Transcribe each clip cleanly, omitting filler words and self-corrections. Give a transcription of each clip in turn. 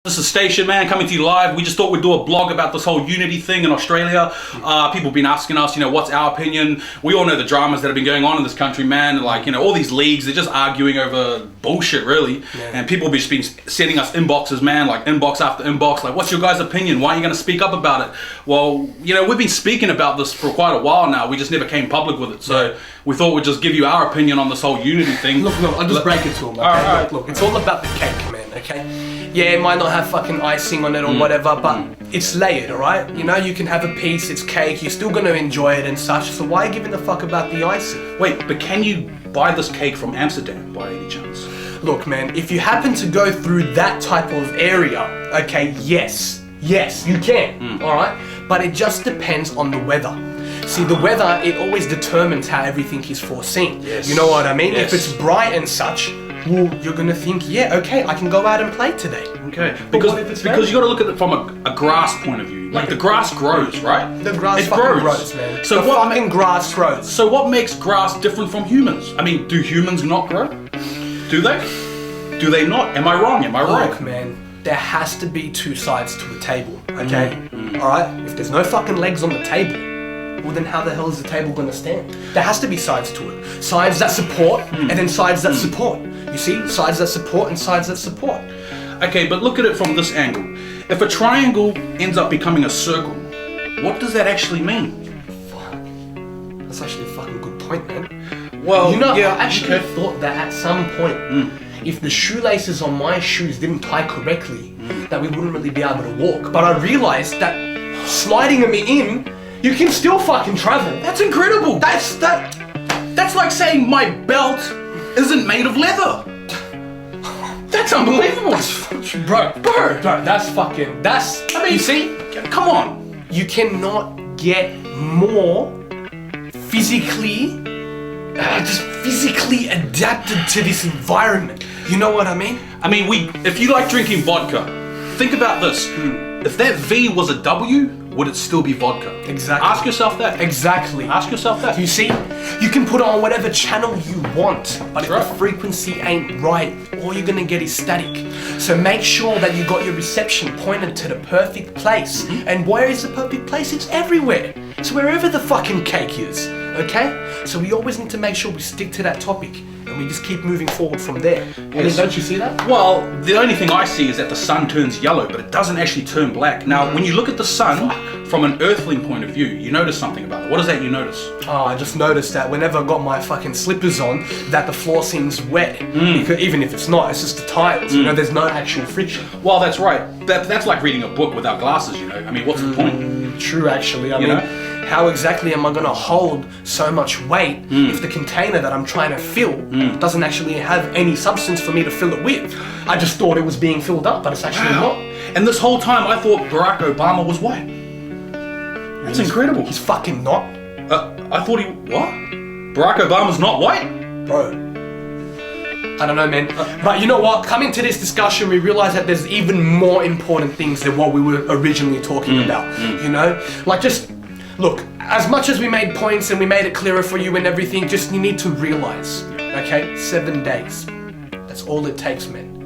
This is Station, man, coming to you live. We just thought we'd do a blog about this whole unity thing in Australia. People have been asking us, what's our opinion? We all know the dramas that have been going on in this country, man. Like, all ththese leagues, they're just arguing over bullshit, really. Yeah. And people have just been sending us inboxes, man, like inbox after inbox. Like, what's your guys' opinion? Why are you going to speak up about it? Well, we've been speaking about this for quite a while now. We just never came public with it. So we thought we'd just give you our opinion on this whole unity thing. Look, I'll just break it to them, okay? All right. Look, it's all about the cake, man, okay? Yeah, it might not have fucking icing on it or whatever, but it's layered, alright? You can have a piece, it's cake, you're still gonna enjoy it and such, so why giving the fuck about the icing? Wait, but can you buy this cake from Amsterdam by any chance? Look, man, if you happen to go through that type of area, okay, yes, you can, alright? But it just depends on the weather. See, the weather, it always determines how everything is foreseen. Yes. You know what I mean? Yes. If it's bright and such, well, you're gonna think, yeah, okay, I can go out and play today. Okay, But what if it's because you got to look at it from a grass point of view. Like the grass grows, right? The grass it fucking grows, man. So the what fucking grass grows. So what makes grass different from humans? I mean, do humans not grow? Do they? Do they not? Am I wrong? Am I right? Look, man, there has to be two sides to a table, okay? Alright? If there's no fucking legs on the table, well then how the hell is the table gonna stand? There has to be sides to it. Sides that support, and then sides that support. You see? Sides that support and sides that support. Okay, but look at it from this angle. If a triangle ends up becoming a circle, what does that actually mean? Fuck. That's actually a fucking good point, man. Well, I actually thought that at some point, if the shoelaces on my shoes didn't tie correctly, that we wouldn't really be able to walk. But I realized that sliding them in, you can still fucking travel. That's incredible. That's like saying my belt isn't made of leather. That's unbelievable. Bro, you see? Come on. You cannot get more physically adapted to this environment. You know what I mean? I mean, if you like drinking vodka, think about this. If that V was a W, would it still be vodka? Exactly. Ask yourself that. Exactly. Ask yourself that. You see, you can put on whatever channel you want, but if right. the frequency ain't right, all you're gonna get is static. So make sure that you got your reception pointed to the perfect place. And where is the perfect place? It's everywhere. It's wherever the fucking cake is, okay? So we always need to make sure we stick to that topic and we just keep moving forward from there. Yes. Don't you see that? Well, the only thing I see is that the sun turns yellow, but it doesn't actually turn black. Now, when you look at the sun from an earthling point of view, you notice something about it. What is that you notice? Oh, I just noticed that whenever I got my fucking slippers on, that the floor seems wet. Because even if it's not, it's just the tiles. There's no actual friction. Well, that's right. That's like reading a book without glasses, I mean, what's the point? True, actually. I mean, how exactly am I going to hold so much weight if the container that I'm trying to fill doesn't actually have any substance for me to fill it with? I just thought it was being filled up, but it's actually not. And this whole time I thought Barack Obama was white. That's incredible. He's fucking not. I thought what? Barack Obama's not white? Bro. I don't know, man. But you know what? Coming to this discussion, we realize that there's even more important things than what we were originally talking about. Like just... Look, as much as we made points and we made it clearer for you and everything, just you need to realize, okay, 7 days. That's all it takes, man.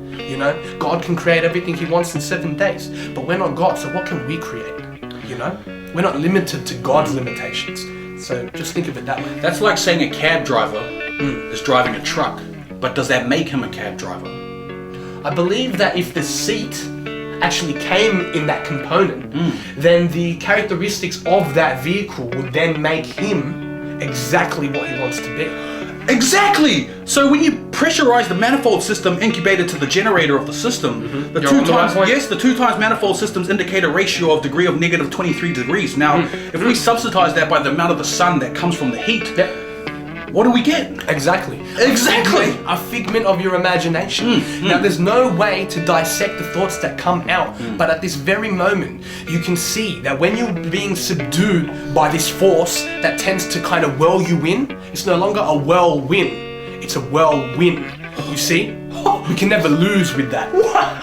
God can create everything he wants in 7 days, but we're not God, so what can we create? We're not limited to God's limitations. So just think of it that way. That's like saying a cab driver is driving a truck, but does that make him a cab driver? I believe that if the seat actually came in that component, then the characteristics of that vehicle would then make him exactly what he wants to be. Exactly! So when you pressurize the manifold system incubated to the generator of the system, the two times manifold systems indicate a ratio of degree of negative 23 degrees. Now, if we subsidize that by the amount of the sun that comes from the heat, what do we get? Exactly. A figment of your imagination. Now, there's no way to dissect the thoughts that come out, but at this very moment, you can see that when you're being subdued by this force that tends to kind of whirl you in, it's no longer a whirlwind, it's a whirlwind. You see? We can never lose with that. Wow!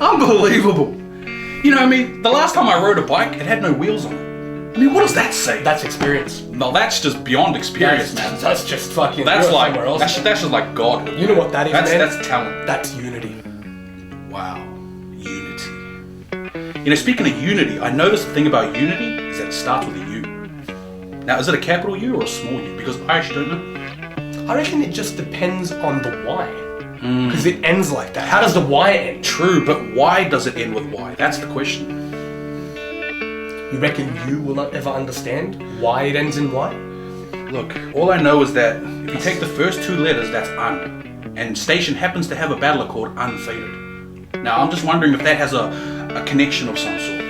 Unbelievable. I mean, the last time I rode a bike, it had no wheels on it. I mean, what does that say? That's experience. No, that's just beyond experience, man. That's just fucking... That's like... That's just like God. You know what that is, man? That's talent. That's unity. Wow. Unity. You know, speaking of unity, I noticed the thing about unity is that it starts with a U. Now, is it a capital U or a small U? Because I actually don't know. I reckon it just depends on the Y. Because it ends like that. How does the Y end? True, but why does it end with Y? That's the question. You reckon you will not ever understand why it ends in Y? Look, all I know is that if you take the first two letters, that's un. And Station happens to have a battler called Unfaded. Now, I'm just wondering if that has a connection of some sort.